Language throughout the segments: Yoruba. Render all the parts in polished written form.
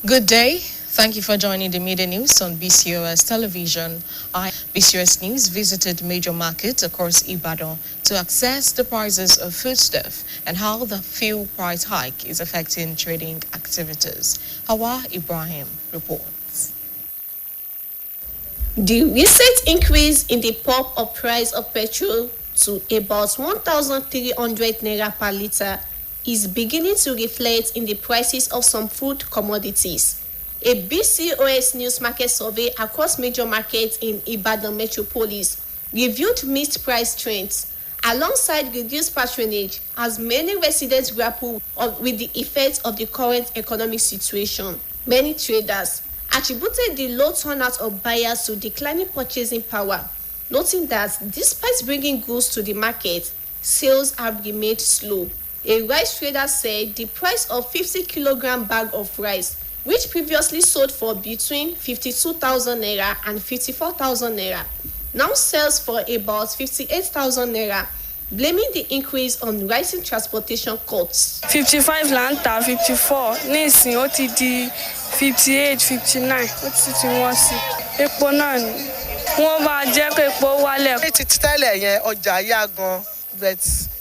Good day. Thank you for joining the media news on BCOS television. BCOS News visited major markets across Ibadan to assess the prices of foodstuff and how the fuel price hike is affecting trading activities. Hawa Ibrahim reports. The recent increase in the pump of price of petrol to about 1,300 naira per litre is beginning to reflect in the prices of some food commodities. A BCOS News market survey across major markets in Ibadan metropolis revealed mixed price trends alongside reduced patronage as many residents grapple with the effects of the current economic situation. Many traders attributed the low turnout of buyers to declining purchasing power, noting that despite bringing goods to the market, sales have remained slow. A rice trader said the price of 50-kilogram bag of rice, which previously sold for between 52,000 naira and 54,000 naira, now sells for about 58,000 naira, blaming the increase on rising transportation costs. 55 lanta 54 nísìn ó ti di 58 59 ó ti wọ́n sí epo náà ni wọ́n bá jẹ́ pé epo wálẹ̀. Ní ti tẹ́lẹ̀ yẹn ọjà yá gan but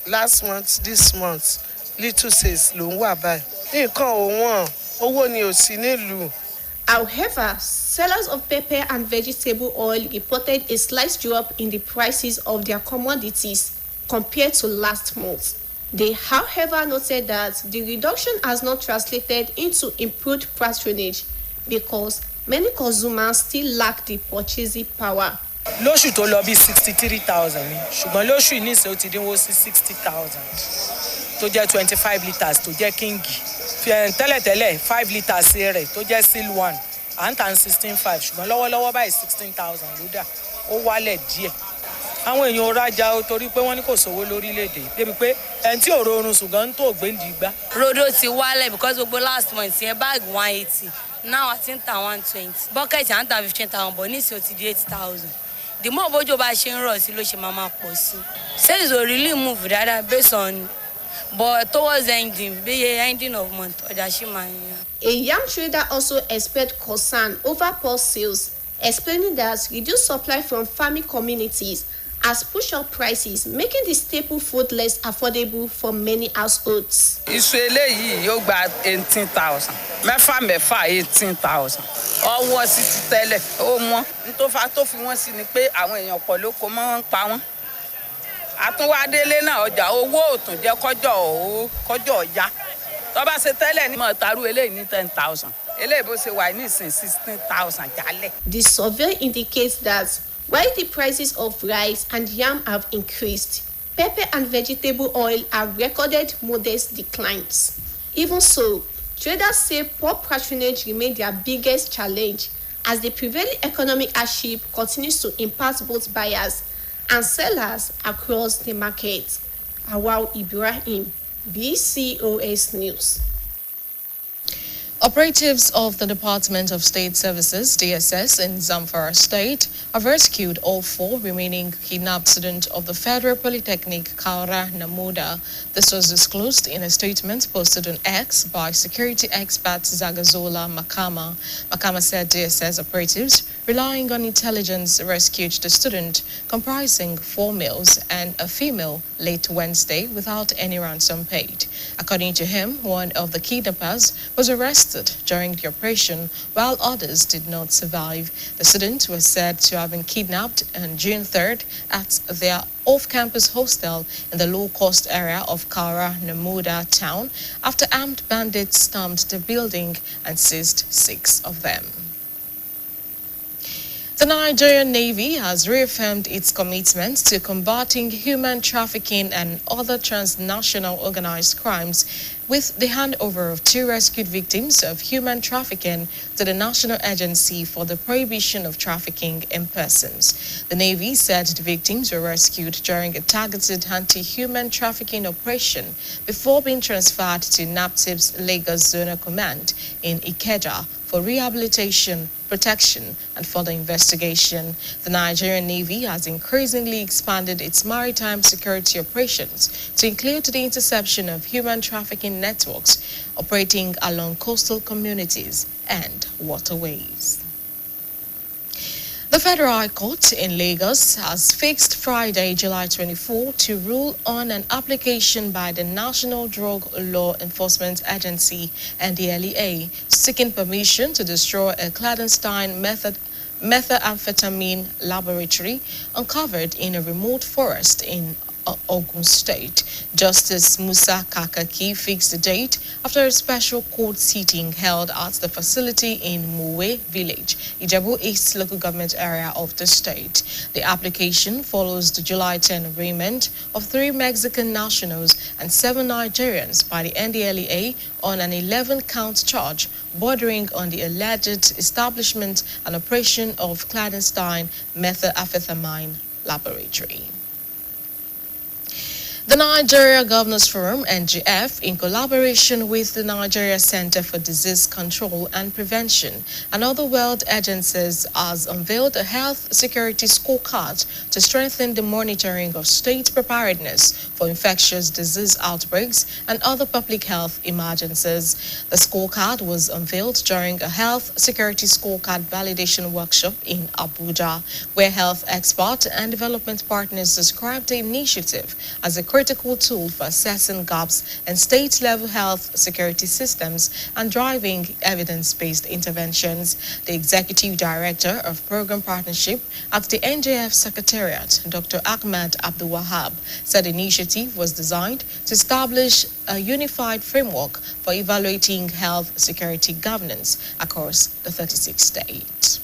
last month this month little sales ló ń wà báyìí. Nǹkan ò wọ́n owó ni ò sí nílùú. However, sellers of pepper and vegetable oil reported a slight drop in the prices of their commodities compared to last month. They, however, noted that the reduction has not translated into improved patronage because many consumers still lack the purchasing power. Lóṣù tó lọ bí 63,000 ni ṣùgbọ́n lóṣù yìí nísìnyí ó ti dínwó sí 60,000 tó jẹ́ 25 litres tó jẹ́ kíngì tẹ́lẹ̀tẹ́lẹ̀ 5 litres rẹ̀ tó jẹ́ seal one à ń tà 16,500 ṣùgbọ́n lọ́wọ́lọ́wọ́ báyìí 16,000 ló dà ó wálẹ̀ díẹ̀. Àwọn èèyàn ò rajà o torí pé wọ́n ní kò sówó lórílẹ̀‐èdè débi pé ẹni tí ò rọrùn ṣùgbọ́n ń tó gbéǹdì gbá. Rodo ti wálẹ̀ because gbogbo last month yẹn bag 180 now àti ń ta 120 bucket à ń ta 15,000 but nísìnyí ó ti di 8,000. The more bójú bá ṣe ń rọ̀ sí ló ṣe máa pọ̀ sí. Sales will really move dáadáa based on but towards ending of month ọjà ṣì máa ń yan. A yam trader also expressed concern over poor sales, explaining that reduced supply from farming communities has pushed up prices, making the staple food less affordable for many households. Iṣu eléyìí yóò gba 18,000 mẹ́fà 18,000 ọwọ́ sí ti tẹ́lẹ̀ ó mọ́ nítòfà tó fi wọ́n sí ni pé àwọn èèyàn pọ̀ ló kó mọ́ ń pa wọ́n. Àtúnwádélé náà ọjà owó òtún jẹ́ kọjọ́ ọ̀yá tó bá ṣe tẹ́lẹ̀ ní mọ̀ tàrú eléyìí ní 10,000 eléyìí bó ṣe wà ní ìsìn 16,000 jálẹ̀. The survey indicates that while the prices of rice and yam have increased, pepper and vegetable oil have recorded modest declines. Even so, traders say poor patronage remains their biggest challenge as the prevailing economic hardship continues to impact both buyers and sellers across the market. Hawa Ibrahim, BCOS News. Operatives of the Department of State Services, DSS, in Zamfara State have rescued all 4 remaining kidnapped students of the Federal Polytechnic Kaura Namuda. This was disclosed in a statement posted on X by security expert Zagazola Makama. Makama said DSS operatives, relying on intelligence, rescued the student, comprising 4 males and a female, late Wednesday without any ransom paid. According to him, one of the kidnappers was arrested during the operation, while others did not survive. The students were said to have been kidnapped on June 3rd at their off-campus hostel in the low-cost area of Kaura Namuda town after armed bandits stormed the building and seized 6 of them. The Nigerian Navy has reaffirmed its commitment to combating human trafficking and other transnational organized crimes with the handover of 2 rescued victims of human trafficking to the National Agency for the Prohibition of Trafficking in Persons. The Navy said the victims were rescued during a targeted anti-human trafficking operation before being transferred to NAPTIP's Lagos Zonal Command in Ikeja for rehabilitation, protection, and further investigation. The Nigerian Navy has increasingly expanded its maritime security operations to include the interception of human trafficking networks operating along coastal communities and waterways. The Federal High Court in Lagos has fixed Friday, July 24, to rule on an application by the National Drug Law Enforcement Agency, NDLEA, seeking permission to destroy a clandestine methamphetamine laboratory uncovered in a remote forest in Ogun State. Justice Musa Kakaki fixed the date after a special court sitting held at the facility in Muwe Village, Ijebu East local government area of the state. The application follows the July 10 arraignment of 3 Mexican nationals and 7 Nigerians by the NDLEA on an 11-count charge bordering on the alleged establishment and operation of clandestine methamphetamine laboratory. The Nigeria Governors Forum, NGF, in collaboration with the Nigeria Center for Disease Control and Prevention and other world agencies, has unveiled a health security scorecard to strengthen the monitoring of state preparedness for infectious disease outbreaks and other public health emergencies. The scorecard was unveiled during a health security scorecard validation workshop in Abuja, where health experts and development partners described the initiative as a critical tool for assessing gaps in state-level health security systems and driving evidence-based interventions. The Executive Director of Program Partnership at the NJF Secretariat, Dr. Ahmed Abdul Wahab, said the initiative was designed to establish a unified framework for evaluating health security governance across the 36 states.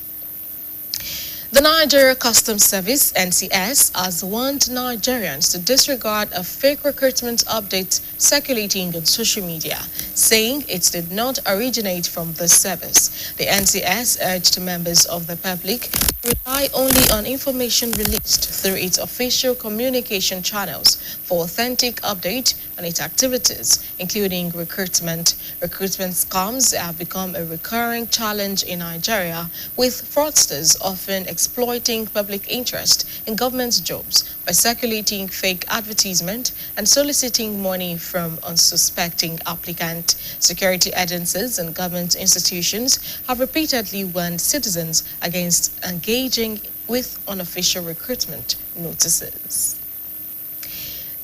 The Nigeria Customs Service, NCS, has warned Nigerians to disregard a fake recruitment update circulating on social media, saying it did not originate from the service. The NCS urged members of the public to rely only on information released through its official communication channels for authentic update on its activities, including recruitment. Recruitment scams have become a recurring challenge in Nigeria, with fraudsters often exploiting public interest in government jobs by circulating fake advertisement and soliciting money from unsuspecting applicants. Security agencies and government institutions have repeatedly warned citizens against engaging with unofficial recruitment notices.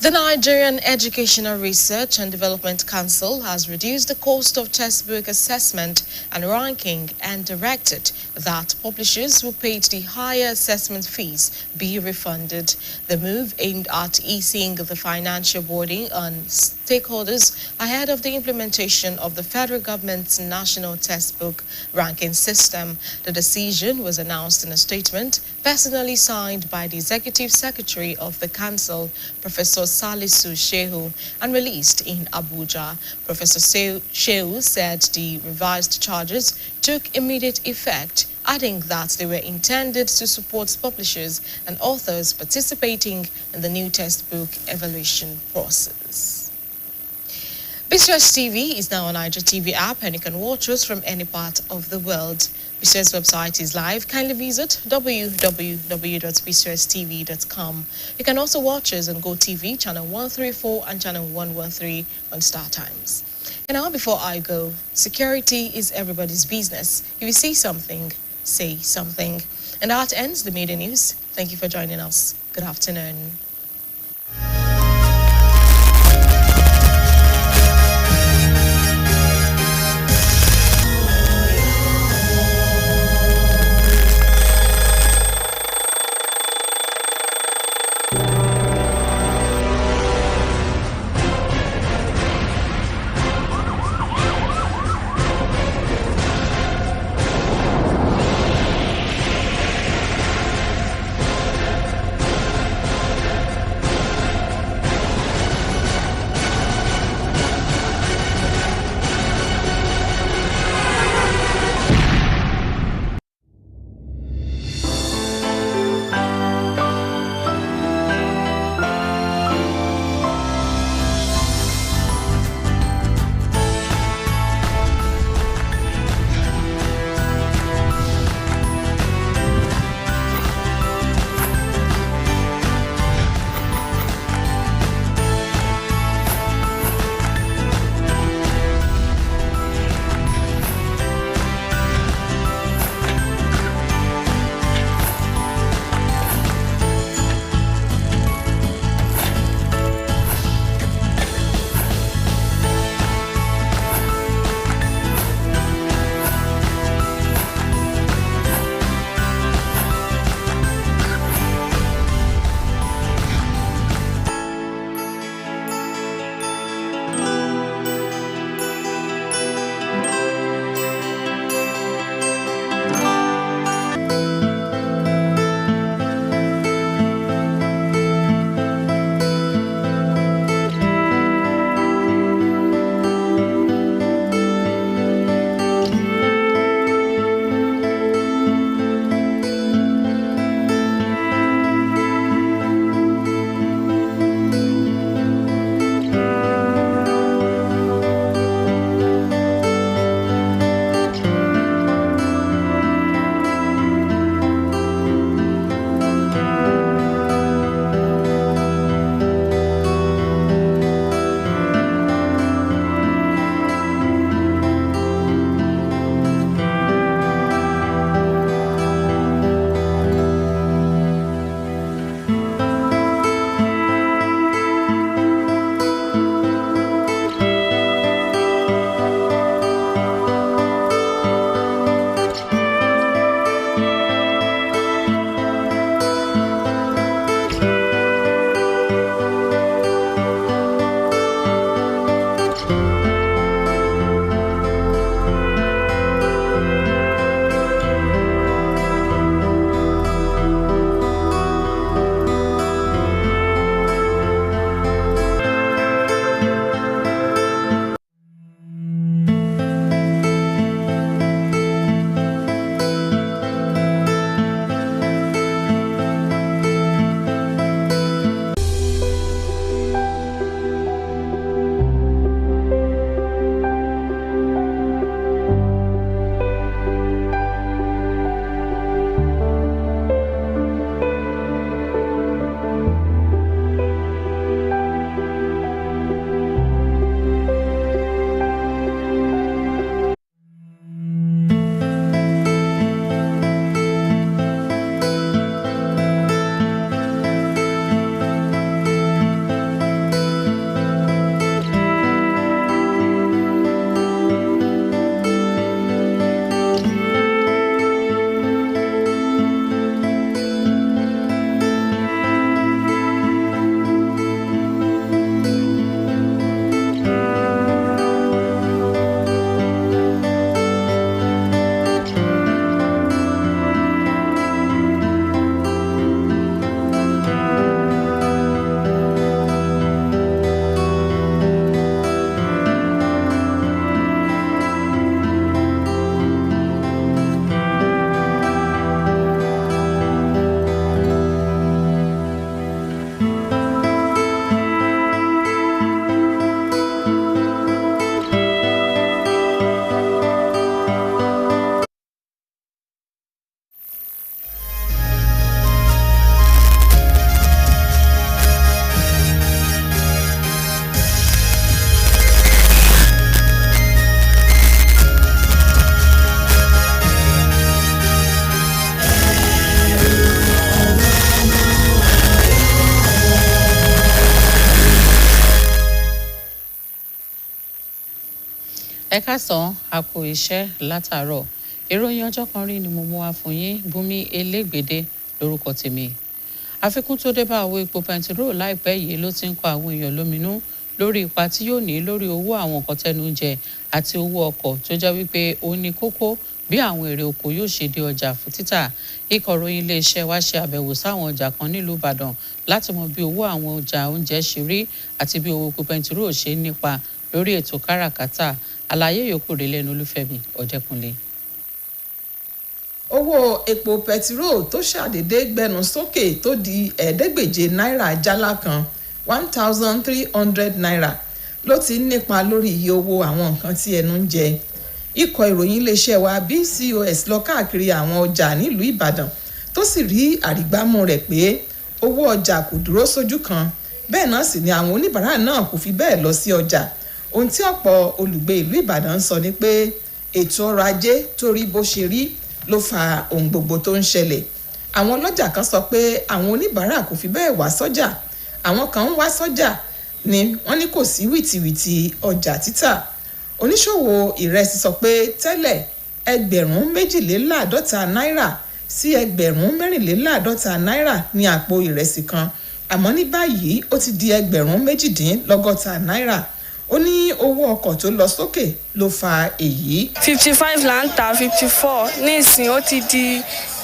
The Nigerian Educational Research and Development Council has reduced the cost of textbook assessment and ranking and directed that publishers who paid the higher assessment fees be refunded. The move aimed at easing the financial burden on stakeholders ahead of the implementation of the federal government's national textbook ranking system. The decision was announced in a statement personally signed by the Executive Secretary of the Council, Professor Salisu Shehu, and released in Abuja. Professor Shehu said the revised charges took immediate effect, adding that they were intended to support publishers and authors participating in the new textbook evaluation process. BCOS TV is now on IGTV app, and you can watch us from any part of the world. BCOS website is live. Kindly visit www.bcostv.com. You can also watch us on GoTV, channel 134 and channel 113 on Star Times. And now, before I go, security is everybody's business. If you see something, say something. And that ends the media news. Thank you for joining us. Good afternoon. Ẹ káàsán, a kú iṣẹ́ látàárọ̀. Ìròyìn ọjọ́ kan rí ni mo mú wá fún yín, Bùnmi Elégbèdé lórúkọ tèmi. Àfikún tó dé bá owó epo pẹntiró láìpẹ́ yìí ló ti ń kọ àwọn èèyàn lóminú lórí ipa tí yóò ní lórí owó àwọn nǹkan tẹnu ń jẹ àti owó ọkọ̀ tó jẹ́ wípé ó ní kókó bí àwọn èrè oko yóò ṣe dé ọjà fún títà. Ikọ̀ ìròyìn iléeṣẹ́ wa ṣe àbẹ̀wò sáwọn ọjà kan nílùú Ìbàdàn láti mọ bí owó àwọn ọjà oúnjẹ ṣe rí àti bí owó epo pẹntiró ṣe ń nípa lórí ètò káràkátà. Àlàyé yòókù rèé lẹ́nu Olúfẹ́mi Ọ̀dẹ́kunlé. Owó epo pẹtiró tó ṣàdédé gbẹnu sókè tó di ẹ̀ẹ́dẹ́gbèje náírà jálá kan 1,300 naira ló ti ń nípa lórí iye owó àwọn nǹkan tí ẹnu ń jẹ. Ikọ̀ ìròyìn iléeṣẹ́ wa BCOS lọ káàkiri àwọn ọjà nílùú Ìbàdàn tó sì rí àrígbámú rẹ̀ pé owó ọjà kò dúró sójú kan, bẹ́ẹ̀ náà sì ni àwọn oníbàárà náà kò fi bẹ́ẹ̀ lọ sí ọjà. Ohun tí ọ̀pọ̀ olùgbé ìlú Ìbàdàn sọ ni pé ètò ọrọ̀ ajé tó rí bó ṣe rí ló fa ohun gbogbo tó ń ṣẹlẹ̀. Àwọn ọlọ́jà kan sọ pé àwọn oníbàárà kò fi bẹ́ẹ̀ wá sọ́jà, àwọn kan ń wá sọ́jà ni wọ́n ní kò sí wìtìwìtì ọjà títà. Oníṣòwò ìrẹsì sọ pé tẹ́lẹ̀ ẹgbẹ̀rún 52 náírà sí ẹgbẹ̀rún 54 náírà ní àpò ìrẹsì kan, àmọ́ ní báyìí ó ti di ẹgbẹ̀rún 62 náírà. Ó ní owó ọkọ̀ tó lọ sókè ló fa èyí. 55 là ń ta 54 ní ìsìn ó ti di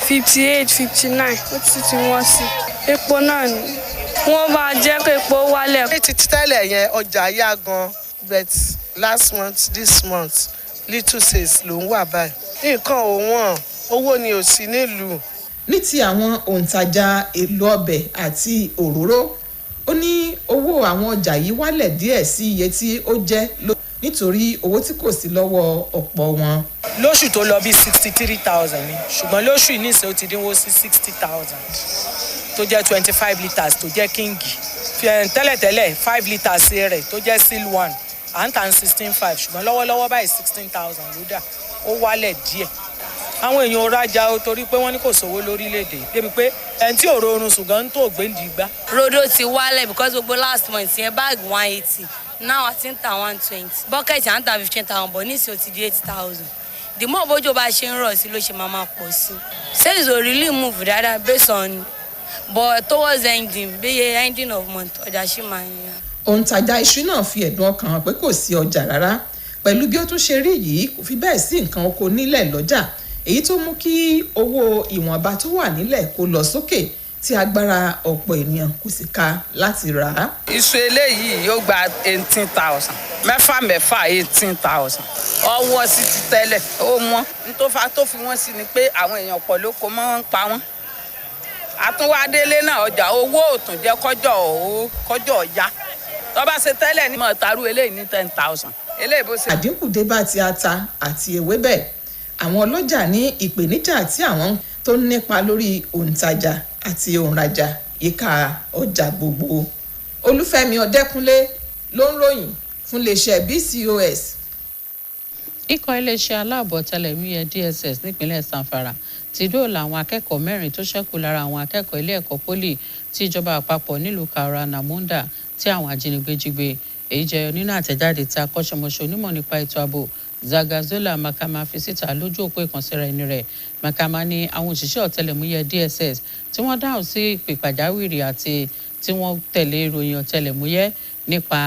58 59 ó ti wọ́n sí. Epo náà ni wọ́n bá jẹ́ kó epo wálẹ̀. ní ti tẹ́lẹ̀ yẹn ọjà yá gan but last month this month little sales ló ń wà báyìí. nǹkan ò wọ́n, owó ni ò sí nílùú. Ní ti àwọn òǹtajà èlò ọbẹ̀ àti òróró, ó ní owó àwọn ọjà yìí wálẹ̀ díẹ̀ sí iye tí ó jẹ́ nítorí owó tí kò sí lọ́wọ́ ọ̀pọ̀ wọn. Lóṣù tó lọ bí 63,000 ni, ṣùgbọ́n lóṣù yìí nísìnyí ó ti dínwó sí 60,000 tó jẹ́ 25 litres tó jẹ́ kíngì. Tẹ́lẹ̀tẹ́lẹ̀ 5 litres rẹ̀ tó jẹ́ seal 1 à ń tà ní 16,500 ṣùgbọ́n lọ́wọ́lọ́wọ́ báyìí 16,000 ló dà, ó wálẹ̀ díẹ̀. Àwọn èèyàn ò rajà o torí pé wọ́n ní kò sówó lórílẹ̀‐èdè débi pé ẹni tí ò rọrùn ṣùgbọ́n ń tó gbéǹdì gbá. Rodo ti wálẹ̀ because gbogbo last month yẹn báàgì 180 now a ti ń ta 120 bucket à ń ta 15,000 but nísìnyí ó ti di 8,000. The more bójú bá ṣe ń rọ̀ sí ló ṣe máa pọ̀ sí. Sales ò really move dáadáa based on but towards ending of month ọjà ṣì máa ń yá. Òǹtajà iṣu náà fi ẹ̀dùn ọkàn hàn pé kò sí ọjà rárá pẹ̀lú bí ó tún ṣe rí yìí, kò fi bẹ́ẹ̀ sí nǹkan oko nílẹ̀ lọ́jà, èyí tó mú kí owó ìwọ̀nba tó wà nílẹ̀ kó lọ sókè tí agbára ọ̀pọ̀ ènìyàn kò sì ká láti rà á. Iṣu eléyìí yóò gba 18,000 mẹ́fà 18,000 ọwọ́ sí ti tẹ́lẹ̀ ó mọ́ nítòfà tó fi wọ́n sí ni pé àwọn èèyàn pọ̀ ló kó mọ́ ń pa wọ́n. Àtúnwádélé náà ọjà owó òtún jẹ́ kọjọ́ ọ̀yá tó bá ṣe tẹ́lẹ̀ ní mọ̀ tàrú eléyìí ní 10,000 eléyìí bó ṣe. Àdínkù dé bá ti ata àti ewébẹ̀. Àwọn ọlọ́jà ní ìpèníjà tí àwọn tó ń nípa lórí òǹtajà àti òǹrajà yíká ọjà gbogbo. Olúfẹ́mi Ọ̀dẹ́kunlé ló ń ròyìn fún iléeṣẹ́ BCOS. Ikọ̀ iléeṣẹ́ aláàbọ̀ tẹlẹ̀múyẹ́ DSS nípínlẹ̀ Zamfara ti dóòlà àwọn akẹ́kọ̀ọ́ 4 tó ṣẹ́kù lára àwọn akẹ́kọ̀ọ́ ilé ẹ̀kọ́ pólì tí ìjọba àpapọ̀ nílùú Kaura Namunda tí àwọn ajínigbé jí gbé. Èyí jẹyọ nínú àtẹ̀jáde tí akọ́ṣẹ́mọṣẹ́ onímọ̀ nípa ètò ààbò Zagazola Makama fi síta lójú òpó ìkànsíra ẹni rẹ̀. Makama ní àwọn òṣìṣẹ́ ọ̀tẹlẹ̀múyẹ́ DSS tí wọ́n dáhùn sí ìpè pàjáwìrì àti tí wọ́n tẹ̀lé ìròyìn ọ̀tẹlẹ̀múyẹ́ nípa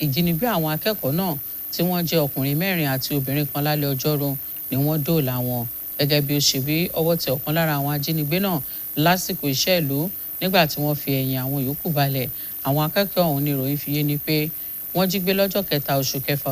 ìjínigbé àwọn akẹ́kọ̀ọ́ náà tí wọ́n jẹ́ ọkùnrin 4 àti obìnrin kan lálẹ́ ọjọ́rú ni wọ́n dóòlà wọn. Gẹ́gẹ́ bí ó ṣe wí, ọwọ́ tẹ ọ̀kan lára àwọn ajínigbé náà lásìkò iṣẹ́ ìlú nígbà tí wọ́n fi ẹ̀yìn àwọn yòókù balẹ̀. Àwọn akẹ́kọ̀ọ́ ọ̀hún ní ìròyìn fi yé ni pé wọ́n jí gbé lọ́jọ́ 3 oṣù kẹfà